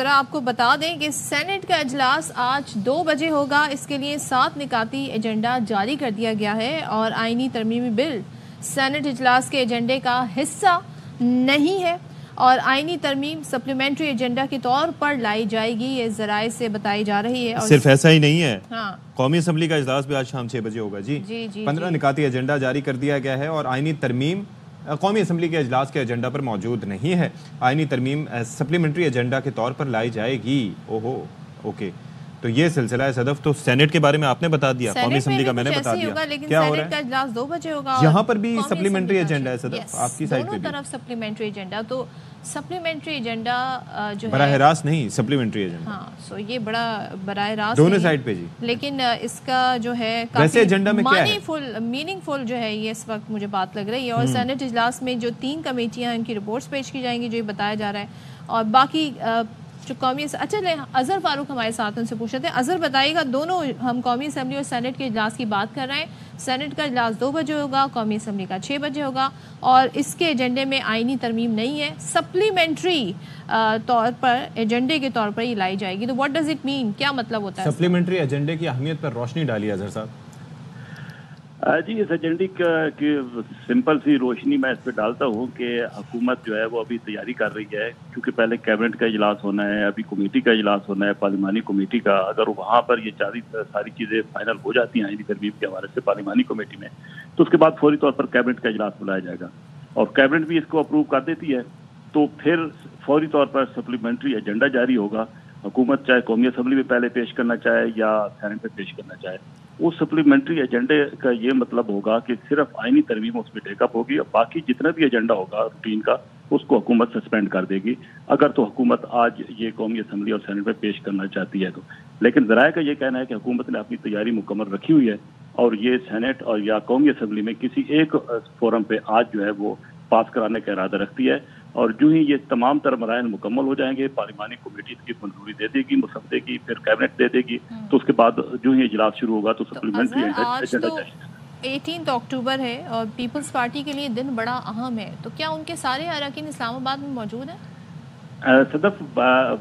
ذرا آپ کو بتا دیں کہ سینٹ کا اجلاس آج 2 بجے ہوگا۔ اس کے لیے 7 نکاتی ایجنڈا جاری کر دیا گیا ہے اور آئینی ترمیمی بل سینٹ اجلاس کے ایجنڈے کا حصہ نہیں ہے اور آئینی ترمیم سپلیمنٹری ایجنڈا کے طور پر لائی جائے گی، یہ ذرائع سے بتائی جا رہی ہے۔ صرف ایسا ہی نہیں ہے، قومی اسمبلی کا اجلاس بھی آج شام 6 بجے ہوگا۔ 15 نکاتی ایجنڈا جاری کر دیا گیا ہے اور آئینی ترمیم قومی اسمبلی کے اجلاس کے ایجنڈا پر موجود نہیں ہے۔ آئینی ترمیم سپلیمنٹری ایجنڈا کے طور پر لائی جائے گی۔ اوکے، تو یہ سلسلہ ہے صدف۔ تو سینٹ کے بارے میں آپ نے بتا دیا، قومی اسمبلی کا میں نے بتا دیا، کیا ہو رہا ہے؟ اجلاس 2 بجے ہوگا، یہاں پر بھی سپلیمنٹری ایجنڈا ہے صدف، آپ کی سائٹ پہ دونوں طرف سپلیمنٹری ایجنڈا۔ تو سپلیمنٹری ایجنڈا جو ہے براہ راست نہیں، سپلیمنٹری ایجنڈا، ہاں سو یہ بڑا براہ راست دونوں سائٹ پہ لیکن اس کا جو ہے ویسے ایجنڈا میں کیا ہے میننگ فل جو ہے یہ اس وقت مجھے بات لگ رہی ہے۔ اور سینٹ اجلاس میں جو 3 کمیٹیاں ہیں ان کی رپورٹس پیش کی جائیں گی، جو یہ بتایا جا رہا ہے، اور باقی جو قومی اچھا لیں اظہر فاروق ہمارے ساتھ، ان سے پوچھ رہے ہیں۔ اظہر بتائیے گا، دونوں ہم قومی اسمبلی اور سینٹ کے اجلاس کی بات کر رہے ہیں۔ سینٹ کا اجلاس 2 بجے ہوگا، قومی اسمبلی کا 6 بجے ہوگا، اور اس کے ایجنڈے میں آئینی ترمیم نہیں ہے، سپلیمنٹری طور پر ایجنڈے کے طور پر یہ لائی جائے گی۔ تو واٹ ڈز اٹ مین، کیا مطلب ہوتا ہے سپلیمنٹری ایجنڈے کی اہمیت پر روشنی ڈالی اظہر صاحب؟ جی، اس ایجنڈے کی سمپل سی روشنی میں اس پہ ڈالتا ہوں کہ حکومت جو ہے وہ ابھی تیاری کر رہی ہے، کیونکہ پہلے کیبنٹ کا اجلاس ہونا ہے، ابھی کمیٹی کا اجلاس ہونا ہے، پارلیمانی کمیٹی کا۔ اگر وہاں پر یہ ساری چیزیں فائنل ہو جاتی ہیں آئینی ترمیم کے حوالے سے پارلیمانی کمیٹی میں، تو اس کے بعد فوری طور پر کیبنٹ کا اجلاس بلایا جائے گا اور کیبنٹ بھی اس کو اپروو کر دیتی ہے، تو پھر فوری طور پر سپلیمنٹری ایجنڈا جاری ہوگا۔ حکومت چاہے قومی اسمبلی میں پہلے پیش کرنا چاہے یا سینٹ میں پیش کرنا چاہے، اس سپلیمنٹری ایجنڈے کا یہ مطلب ہوگا کہ صرف آئینی ترمیم اس میں ٹیک اپ ہوگی اور باقی جتنا بھی ایجنڈا ہوگا روٹین کا اس کو حکومت سسپینڈ کر دے گی، اگر تو حکومت آج یہ قومی اسمبلی اور سینٹ میں پیش کرنا چاہتی ہے تو۔ لیکن ذرائع کا یہ کہنا ہے کہ حکومت نے اپنی تیاری مکمل رکھی ہوئی ہے اور یہ سینٹ اور یا قومی اسمبلی میں کسی ایک فورم پہ آج جو ہے وہ پاس کرانے کا ارادہ رکھتی ہے، اور جو ہی یہ تمام تر مراحل مکمل ہو جائیں گے، پارلیمانی کمیٹی اس کی منظوری دے دے گی، مسودے کی، پھر کیبنٹ دے دے گی، تو اس کے بعد جو ہی اجلاس شروع ہوگا تو سپلیمنٹری ایجنڈا جائے گا۔ 18 اکتوبر ہے اور پیپلز پارٹی کے لیے دن بڑا اہم ہے، تو کیا ان کے سارے اراکین اسلام آباد میں موجود ہیں؟ صدف،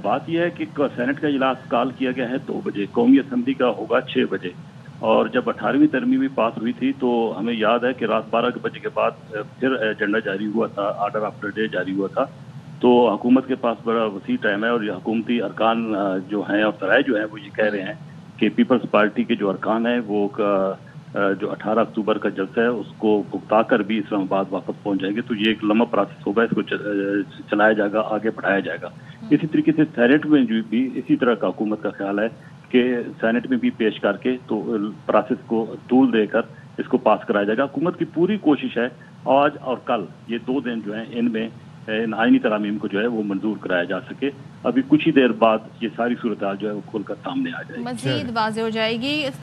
بات یہ ہے کہ سینٹ کا اجلاس کال کیا گیا ہے 2 بجے، قومی اسمبلی کا ہوگا 6 بجے، اور جب 18ویں ترمیمی پاس ہوئی تھی تو ہمیں یاد ہے کہ رات 12 بجے کے بعد پھر ایجنڈا جاری ہوا تھا، آرڈر آفٹر ڈے جاری ہوا تھا، تو حکومت کے پاس بڑا وسیع ٹائم ہے اور یہ حکومتی ارکان جو ہیں اور ذرائع جو ہیں وہ یہ کہہ رہے ہیں کہ پیپلز پارٹی کے جو ارکان ہیں وہ جو 18 اکتوبر کا جلسہ ہے اس کو بھگتا کر بھی اسلام آباد واپس پہنچ جائیں گے، تو یہ ایک لمبا پروسیس ہوگا، اس کو چلایا جائے گا، آگے بڑھایا جائے گا۔ اسی طریقے سے سینٹ میں بھی اسی طرح کا حکومت کا خیال ہے کہ سینٹ میں بھی پیش کر کے تو پروسیس کو طول دے کر اس کو پاس کرایا جائے گا۔ حکومت کی پوری کوشش ہے آج اور کل یہ 2 دن جو ہیں ان میں آئینی ترامیم کو جو ہے وہ منظور کرایا جا سکے۔ ابھی کچھ ہی دیر بعد یہ ساری صورتحال جو ہے وہ کھول کر سامنے آ جائے گی، مزید واضح ہو جائے گی۔